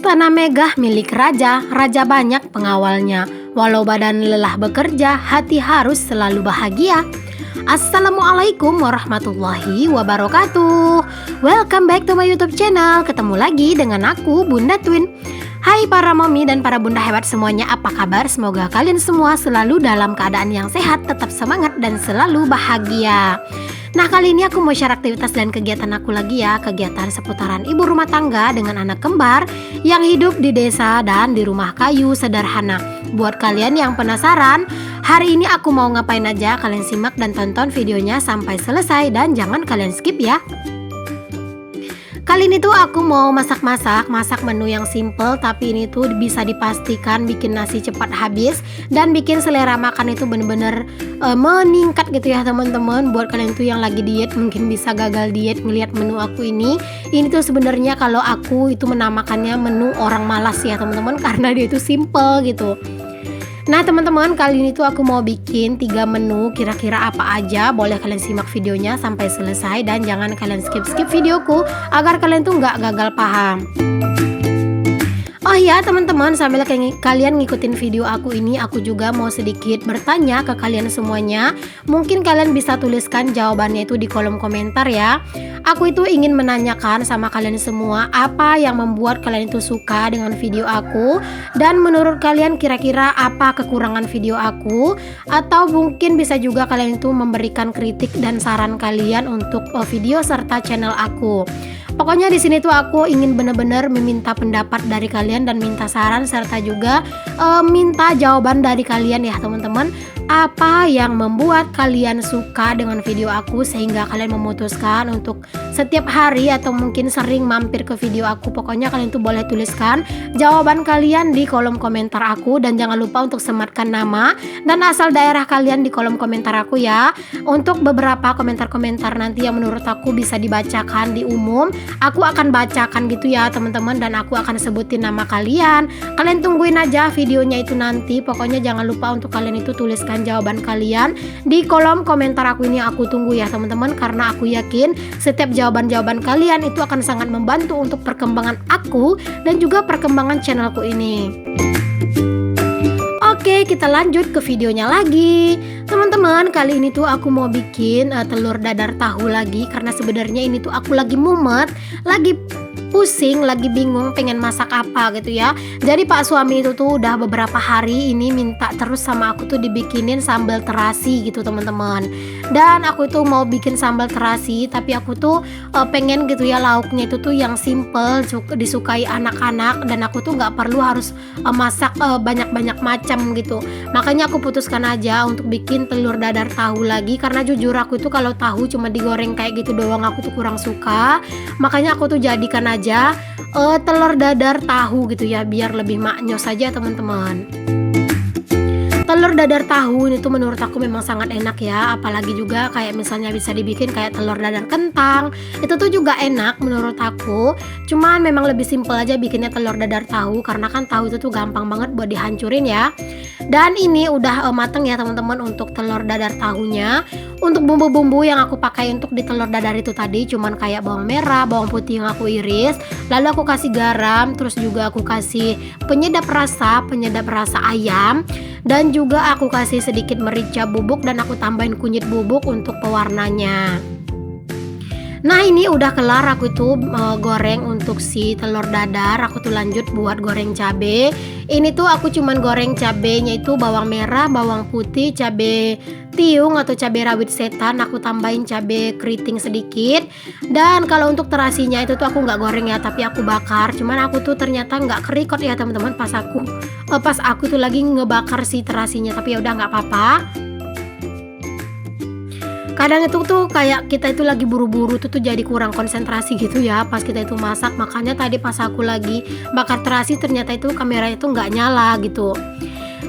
Istana megah milik raja, raja banyak pengawalnya. Walau badan lelah bekerja, hati harus selalu bahagia. Assalamualaikum warahmatullahi wabarakatuh. Welcome back to my YouTube channel. Ketemu lagi dengan aku, Bunda Twin. Hai para mami dan para bunda hebat semuanya, apa kabar? Semoga kalian semua selalu dalam keadaan yang sehat, tetap semangat dan selalu bahagia. Nah, kali ini aku mau share aktivitas dan kegiatan aku lagi ya. Kegiatan seputaran ibu rumah tangga dengan anak kembar yang hidup di desa dan di rumah kayu sederhana. Buat kalian yang penasaran, hari ini aku mau ngapain aja, kalian simak dan tonton videonya sampai selesai dan jangan kalian skip ya. Kali ini tuh aku mau masak menu yang simple, tapi ini tuh bisa dipastikan bikin nasi cepat habis dan bikin selera makan itu bener-bener meningkat gitu ya teman-teman. Buat kalian tuh yang lagi diet, mungkin bisa gagal diet ngelihat menu aku ini tuh sebenarnya kalau aku itu menamakannya menu orang malas ya teman-teman, karena dia itu simple gitu. Nah teman-teman, kali ini tuh aku mau bikin 3 menu, kira-kira apa aja. Boleh kalian simak videonya sampai selesai dan jangan kalian skip videoku agar kalian tuh nggak gagal paham. Oh ya teman-teman, sambil kalian ngikutin video aku ini, aku juga mau sedikit bertanya ke kalian semuanya. Mungkin kalian bisa tuliskan jawabannya itu di kolom komentar ya. Aku itu ingin menanyakan sama kalian semua, apa yang membuat kalian itu suka dengan video aku, dan menurut kalian kira-kira apa kekurangan video aku, atau mungkin bisa juga kalian itu memberikan kritik dan saran kalian untuk video serta channel aku. Pokoknya di sini tuh aku ingin bener-bener meminta pendapat dari kalian dan minta saran serta juga minta jawaban dari kalian ya teman-teman. Apa yang membuat kalian suka dengan video aku sehingga kalian memutuskan untuk setiap hari atau mungkin sering mampir ke video aku. Pokoknya kalian tuh boleh tuliskan jawaban kalian di kolom komentar aku, dan jangan lupa untuk sematkan nama dan asal daerah kalian di kolom komentar aku ya. Untuk beberapa komentar-komentar nanti yang menurut aku bisa dibacakan di umum, aku akan bacakan gitu ya teman-teman, dan aku akan sebutin nama kalian. Kalian tungguin aja videonya itu nanti. Pokoknya jangan lupa untuk kalian itu tuliskan jawaban kalian di kolom komentar aku ini. Aku tunggu ya teman-teman, karena aku yakin setiap jawaban-jawaban kalian itu akan sangat membantu untuk perkembangan aku dan juga perkembangan channelku ini. Oke, kita lanjut ke videonya lagi. Teman-teman, kali ini tuh aku mau bikin telur dadar tahu lagi, karena sebenarnya ini tuh aku lagi mumet, lagi pusing, lagi bingung pengen masak apa gitu ya. Jadi pak suami itu tuh udah beberapa hari ini minta terus sama aku tuh dibikinin sambal terasi gitu teman-teman. Dan aku tuh mau bikin sambal terasi, tapi aku tuh pengen gitu ya lauknya itu tuh yang simple, disukai anak-anak, dan aku tuh nggak perlu harus masak banyak-banyak macam gitu. Makanya aku putuskan aja untuk bikin telur dadar tahu lagi, karena jujur aku tuh kalau tahu cuma digoreng kayak gitu doang aku tuh kurang suka. Makanya aku tuh jadikan aja telur dadar tahu gitu ya, biar lebih maknyos saja teman-teman. Telur dadar tahu ini tuh menurut aku memang sangat enak ya, apalagi juga kayak misalnya bisa dibikin kayak telur dadar kentang, itu tuh juga enak menurut aku. Cuman memang lebih simpel aja bikinnya telur dadar tahu, karena kan tahu itu tuh gampang banget buat dihancurin ya. Dan ini udah mateng ya teman-teman untuk telur dadar tahunya. Untuk bumbu-bumbu yang aku pakai untuk di telur dadar itu tadi cuman kayak bawang merah, bawang putih yang aku iris, lalu aku kasih garam, terus juga aku kasih penyedap rasa ayam, dan juga aku kasih sedikit merica bubuk, dan aku tambahin kunyit bubuk untuk pewarnanya. Nah ini udah kelar aku tuh goreng untuk si telur dadar. Aku tuh lanjut buat goreng cabe. Ini tuh aku cuman goreng cabenya itu bawang merah, bawang putih, cabe tiung atau cabe rawit setan. Aku tambahin cabe keriting sedikit. Dan kalau untuk terasinya itu tuh aku nggak goreng ya, tapi aku bakar. Cuman aku tuh ternyata nggak kerikot ya teman-teman pas aku tuh lagi ngebakar si terasinya. Tapi ya udah nggak apa-apa. Kadang itu tuh kayak kita itu lagi buru-buru tuh jadi kurang konsentrasi gitu ya pas kita itu masak. Makanya tadi pas aku lagi bakar terasi ternyata itu kamera itu nggak nyala gitu.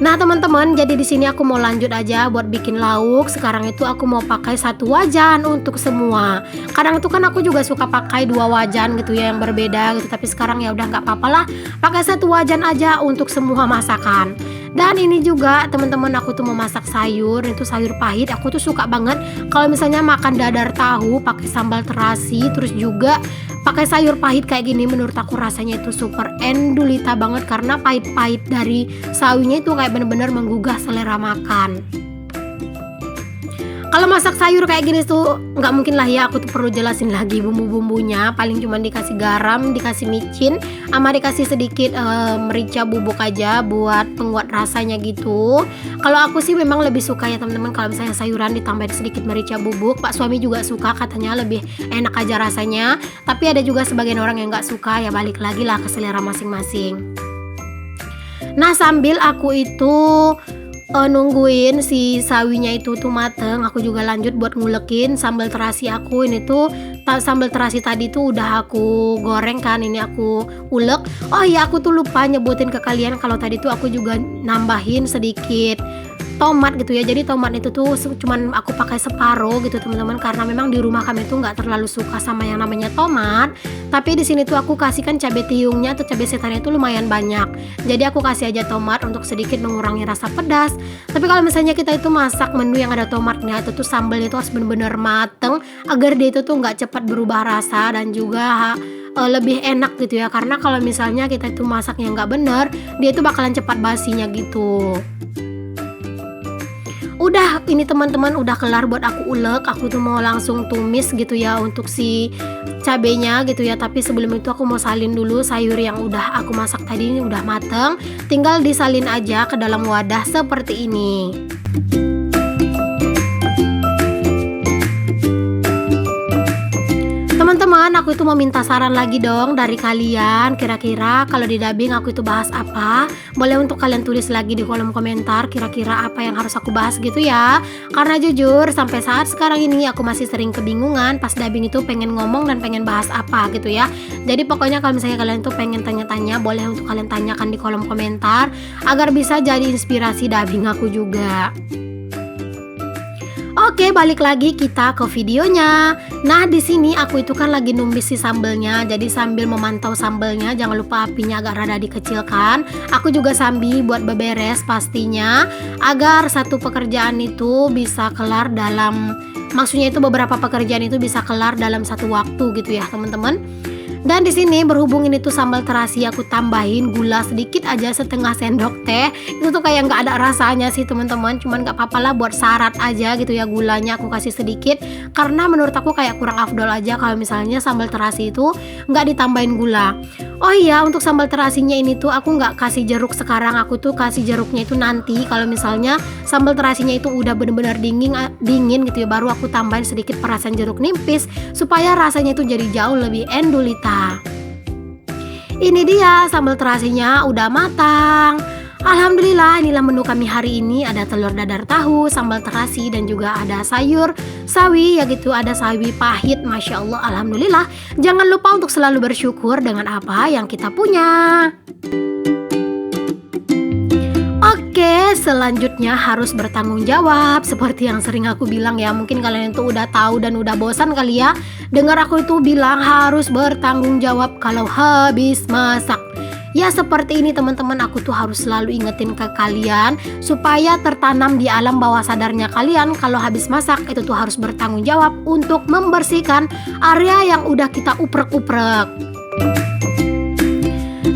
Nah teman-teman, jadi di sini aku mau lanjut aja buat bikin lauk. Sekarang itu aku mau pakai 1 wajan untuk semua. Kadang itu kan aku juga suka pakai 2 wajan gitu ya yang berbeda gitu. Tapi sekarang ya udah nggak apa-apa lah, pakai 1 wajan aja untuk semua masakan. Dan ini juga teman-teman, aku tuh mau masak sayur, itu sayur pahit. Aku tuh suka banget kalau misalnya makan dadar tahu pakai sambal terasi, terus juga pakai sayur pahit kayak gini. Menurut aku rasanya itu super endulita banget, karena pahit-pahit dari sawinya itu kayak bener-bener menggugah selera makan. Kalau masak sayur kayak gini tuh nggak mungkin lah ya aku tuh perlu jelasin lagi bumbu-bumbunya. Paling cuma dikasih garam, dikasih micin, sama dikasih sedikit merica bubuk aja buat penguat rasanya gitu. Kalau aku sih memang lebih suka ya teman-teman, kalau misalnya sayuran ditambahin sedikit merica bubuk. Pak suami juga suka, katanya lebih enak aja rasanya. Tapi ada juga sebagian orang yang nggak suka, ya balik lagi lah ke selera masing-masing. Nah, sambil aku itu nungguin si sawinya itu tuh mateng, aku juga lanjut buat ngulekin sambal terasi aku. Ini tuh sambal terasi tadi tuh udah aku goreng kan, ini aku ulek. Oh iya, aku tuh lupa nyebutin ke kalian kalau tadi tuh aku juga nambahin sedikit tomat gitu ya. Jadi tomat itu tuh cuman aku pakai separuh gitu teman-teman, karena memang di rumah kami tuh nggak terlalu suka sama yang namanya tomat. Tapi di sini tuh aku kasihkan cabai tiungnya atau cabai setannya itu lumayan banyak. Jadi aku kasih aja tomat untuk sedikit mengurangi rasa pedas. Tapi kalau misalnya kita itu masak menu yang ada tomatnya, itu tuh sambalnya itu harus bener-bener mateng agar dia itu tuh nggak cepat berubah rasa dan juga lebih enak gitu ya. Karena kalau misalnya kita itu masaknya nggak bener, dia itu bakalan cepat basinya gitu. Udah, ini teman-teman udah kelar buat aku ulek. Aku tuh mau langsung tumis gitu ya untuk si cabenya gitu ya. Tapi sebelum itu aku mau salin dulu sayur yang udah aku masak tadi, ini udah mateng. Tinggal disalin aja ke dalam wadah seperti ini. Teman-teman, aku itu mau minta saran lagi dong dari kalian. Kira-kira kalau di dubbing aku itu bahas apa? Boleh untuk kalian tulis lagi di kolom komentar kira-kira apa yang harus aku bahas gitu ya. Karena jujur sampai saat sekarang ini aku masih sering kebingungan pas dubbing itu pengen ngomong dan pengen bahas apa gitu ya. Jadi pokoknya kalau misalnya kalian tuh pengen tanya-tanya, boleh untuk kalian tanyakan di kolom komentar agar bisa jadi inspirasi dubbing aku juga. Oke, balik lagi kita ke videonya. Nah, di sini aku itu kan lagi numis si sambelnya. Jadi sambil memantau sambelnya, jangan lupa apinya agak rada dikecilkan. Aku juga sambil buat beberes pastinya agar satu pekerjaan itu bisa kelar dalam, maksudnya itu beberapa pekerjaan itu bisa kelar dalam satu waktu gitu ya, teman-teman. Dan di sini berhubung ini tuh sambal terasi, aku tambahin gula sedikit aja, setengah sendok teh. Itu tuh kayak nggak ada rasanya sih teman-teman, cuman nggak apa-apa lah buat syarat aja gitu ya, gulanya aku kasih sedikit karena menurut aku kayak kurang afdol aja kalau misalnya sambal terasi itu nggak ditambahin gula. Oh iya, untuk sambal terasinya ini tuh aku nggak kasih jeruk sekarang, aku tuh kasih jeruknya itu nanti kalau misalnya sambal terasinya itu udah bener-bener dingin gitu ya, baru aku tambahin sedikit perasan jeruk nipis supaya rasanya itu jadi jauh lebih endulita. Ini dia sambal terasinya udah matang. Alhamdulillah, inilah menu kami hari ini. Ada telur dadar tahu, sambal terasi, dan juga ada sayur sawi ya gitu, ada sawi pahit. Masya Allah, alhamdulillah. Jangan lupa untuk selalu bersyukur dengan apa yang kita punya. Oke, selanjutnya harus bertanggung jawab. Seperti yang sering aku bilang ya, mungkin kalian itu udah tahu dan udah bosan kali ya dengar aku itu bilang harus bertanggung jawab kalau habis masak. Ya seperti ini teman-teman, aku tuh harus selalu ingetin ke kalian supaya tertanam di alam bawah sadarnya kalian kalau habis masak itu tuh harus bertanggung jawab untuk membersihkan area yang udah kita uprek-uprek.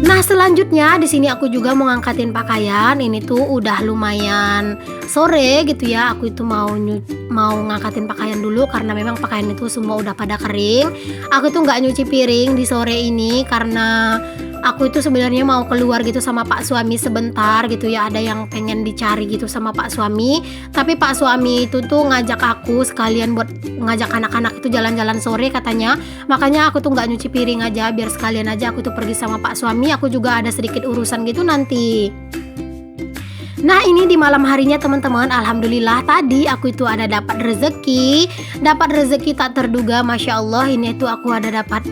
Nah, selanjutnya di sini aku juga mau ngangkatin pakaian. Ini tuh udah lumayan sore gitu ya. Aku itu mau ngangkatin pakaian dulu karena memang pakaian itu semua udah pada kering. Aku tuh nggak nyuci piring di sore ini karena aku itu sebenarnya mau keluar gitu sama Pak suami sebentar gitu ya. Ada yang pengen dicari gitu sama Pak suami. Tapi Pak suami itu tuh ngajak aku sekalian buat ngajak anak-anak itu jalan-jalan sore katanya. Makanya aku tuh nggak nyuci piring aja, biar sekalian aja aku tuh pergi sama Pak suami. Aku juga ada sedikit urusan gitu nanti. Nah, ini di malam harinya teman-teman, alhamdulillah tadi aku itu ada dapat rezeki tak terduga, masya Allah. Ini tuh aku ada dapat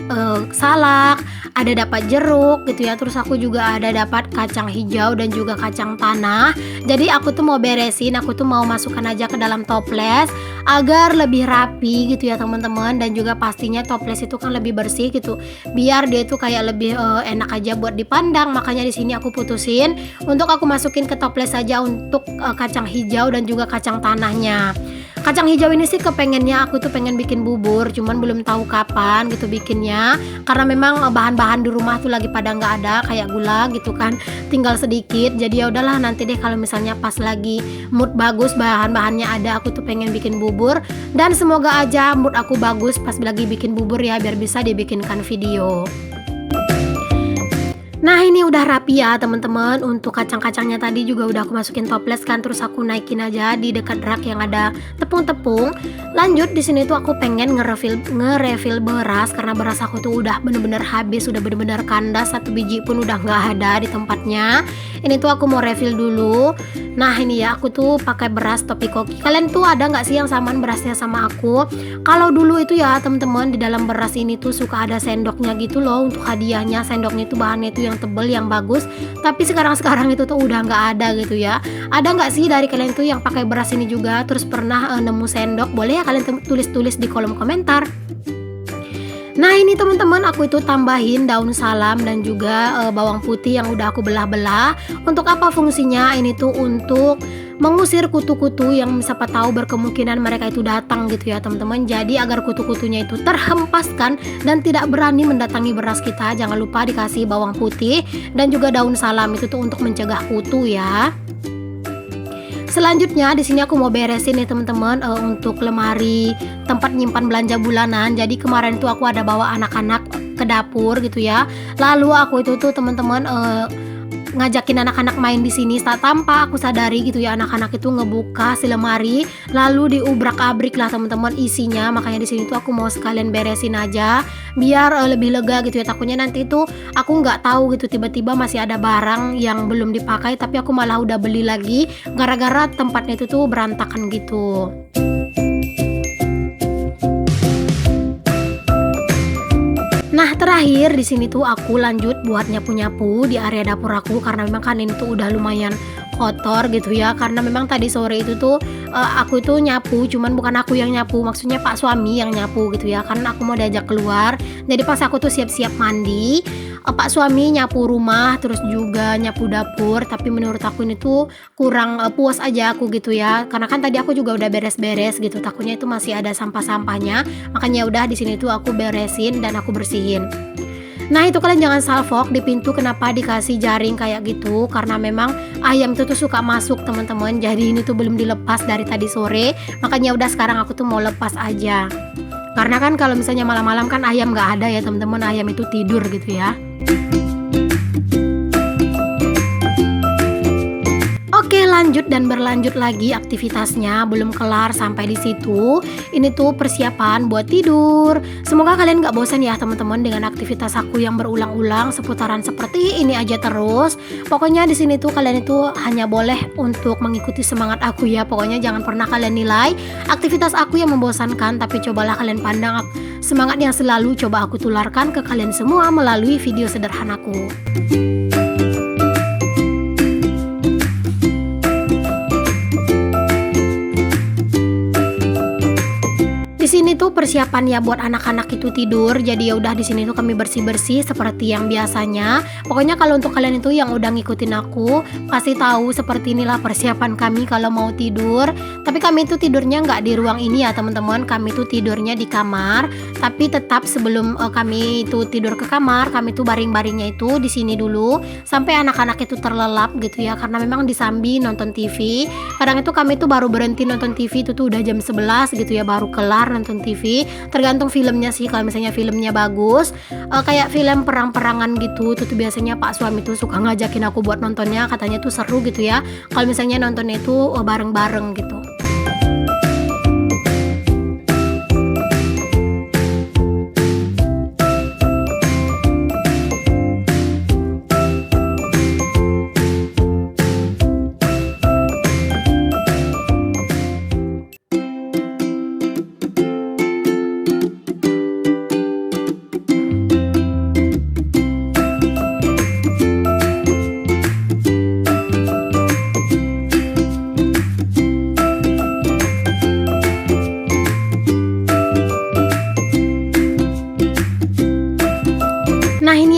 salak, ada dapat jeruk gitu ya. Terus aku juga ada dapat kacang hijau dan juga kacang tanah. Jadi aku tuh mau beresin, aku tuh mau masukkan aja ke dalam toples agar lebih rapi gitu ya teman-teman, dan juga pastinya toples itu kan lebih bersih gitu. Biar dia itu kayak lebih enak aja buat dipandang. Makanya di sini aku putusin untuk aku masukin ke toples saja untuk kacang hijau dan juga kacang tanahnya. Kacang hijau ini sih kepengennya aku tuh pengen bikin bubur, cuman belum tahu kapan gitu bikinnya. Karena memang bahan-bahan di rumah tuh lagi pada nggak ada, kayak gula gitu kan, tinggal sedikit. Jadi ya udahlah, nanti deh kalau misalnya pas lagi mood bagus, bahan-bahannya ada, aku tuh pengen bikin bubur. Dan semoga aja mood aku bagus pas lagi bikin bubur ya, biar bisa dibikinkan video. Nah ini udah rapi ya teman-teman. Untuk kacang-kacangnya tadi juga udah aku masukin toples kan, terus aku naikin aja di dekat rak yang ada tepung-tepung. Lanjut di sini tuh aku pengen ngerefill beras, karena beras aku tuh udah bener-bener habis, udah bener-bener kandas, satu biji pun udah nggak ada di tempatnya. Ini tuh aku mau refill dulu. Nah ini ya, aku tuh pakai beras Topikoki. Kalian tuh ada nggak sih yang samaan berasnya sama aku? Kalau dulu itu ya teman-teman, di dalam beras ini tuh suka ada sendoknya gitu loh untuk hadiahnya. Sendoknya itu bahannya itu yang tebel, yang bagus. Tapi sekarang itu tuh udah nggak ada gitu ya. Ada nggak sih dari kalian tuh yang pakai beras ini juga terus pernah nemu sendok? Boleh ya kalian tulis-tulis di kolom komentar. Nah ini teman-teman, aku itu tambahin daun salam dan juga bawang putih yang udah aku belah-belah. Untuk apa fungsinya? Ini tuh untuk mengusir kutu-kutu yang siapa tahu berkemungkinan mereka itu datang gitu ya teman-teman. Jadi agar kutu-kutunya itu terhempaskan dan tidak berani mendatangi beras kita, jangan lupa dikasih bawang putih dan juga daun salam, itu tuh untuk mencegah kutu ya. Selanjutnya di sini aku mau beresin nih teman-teman, untuk lemari tempat nyimpan belanja bulanan. Jadi kemarin tuh aku ada bawa anak-anak ke dapur gitu ya. Lalu aku itu tuh teman-teman ngajakin anak-anak main di sini. Tanpa aku sadari gitu ya, anak-anak itu ngebuka si lemari, lalu diubrak-abrik lah teman-teman isinya. Makanya di sini tuh aku mau sekalian beresin aja biar lebih lega gitu ya. Takutnya nanti tuh aku nggak tahu gitu, tiba-tiba masih ada barang yang belum dipakai tapi aku malah udah beli lagi gara-gara tempatnya itu tuh berantakan gitu. Nah terakhir di sini tuh aku lanjut buat nyapu-nyapu di area dapur aku, karena memang kan ini tuh udah lumayan kotor gitu ya. Karena memang tadi sore itu tuh aku itu nyapu, cuman bukan aku yang nyapu, maksudnya Pak suami yang nyapu gitu ya. Karena aku mau diajak keluar. Jadi pas aku tuh siap-siap mandi, Pak suami nyapu rumah terus juga nyapu dapur. Tapi menurut aku ini tuh kurang puas aja aku gitu ya. Karena kan tadi aku juga udah beres-beres gitu, takutnya itu masih ada sampah-sampahnya. Makanya udah di sini tuh aku beresin dan aku bersihin. Nah itu kalian jangan salfok di pintu kenapa dikasih jaring kayak gitu, karena memang ayam itu tuh suka masuk teman-teman. Jadi ini tuh belum dilepas dari tadi sore, makanya udah sekarang aku tuh mau lepas aja. Karena kan kalau misalnya malam-malam kan ayam nggak ada ya teman-teman, ayam itu tidur gitu ya. Oke lanjut dan berlanjut lagi aktivitasnya, belum kelar sampai di situ. Ini tuh persiapan buat tidur. Semoga kalian gak bosan ya teman-teman dengan aktivitas aku yang berulang-ulang seputaran seperti ini aja terus. Pokoknya di sini tuh kalian itu hanya boleh untuk mengikuti semangat aku ya. Pokoknya jangan pernah kalian nilai aktivitas aku yang membosankan, tapi cobalah kalian pandang semangat yang selalu coba aku tularkan ke kalian semua melalui video sederhanaku. Di sini tuh persiapan ya buat anak-anak itu tidur. Jadi ya udah di sini tuh kami bersih-bersih seperti yang biasanya. Pokoknya kalau untuk kalian itu yang udah ngikutin aku pasti tahu seperti inilah persiapan kami kalau mau tidur. Tapi kami itu tidurnya nggak di ruang ini ya teman-teman. Kami tuh tidurnya di kamar. Tapi tetap sebelum kami itu tidur ke kamar, kami tuh baring-baringnya itu di sini dulu sampai anak-anak itu terlelap gitu ya. Karena memang disambi nonton TV. Kadang itu kami tuh baru berhenti nonton TV itu tuh udah jam 11 gitu ya, baru kelar nonton TV. Tergantung filmnya sih, kalau misalnya filmnya bagus kayak film perang-perangan gitu, itu tuh biasanya Pak suami tuh suka ngajakin aku buat nontonnya, katanya tuh seru gitu ya kalau misalnya nontonnya itu bareng-bareng gitu.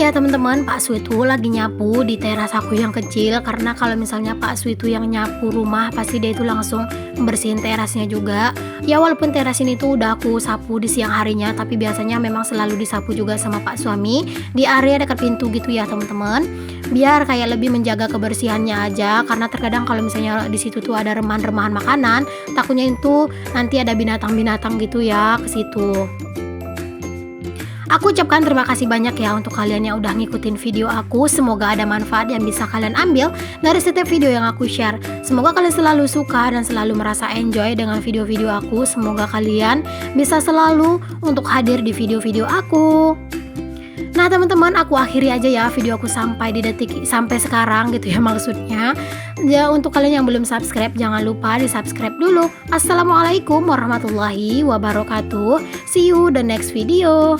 ya teman-teman, Pak Su itu lagi nyapu di teras aku yang kecil. Karena kalau misalnya Pak Su itu yang nyapu rumah, pasti dia itu langsung bersihin terasnya juga. Ya walaupun teras ini tuh udah aku sapu di siang harinya, tapi biasanya memang selalu disapu juga sama Pak suami di area dekat pintu gitu ya teman-teman. Biar kayak lebih menjaga kebersihannya aja, karena terkadang kalau misalnya di situ tuh ada remahan-remahan makanan, takutnya itu nanti ada binatang-binatang gitu ya ke situ. Aku ucapkan terima kasih banyak ya untuk kalian yang udah ngikutin video aku. Semoga ada manfaat yang bisa kalian ambil dari setiap video yang aku share. Semoga kalian selalu suka dan selalu merasa enjoy dengan video-video aku. Semoga kalian bisa selalu untuk hadir di video-video aku. Nah teman-teman, aku akhiri aja ya video aku sampai sekarang gitu ya maksudnya. Ya untuk kalian yang belum subscribe, jangan lupa di subscribe dulu. Assalamualaikum warahmatullahi wabarakatuh. See you the next video.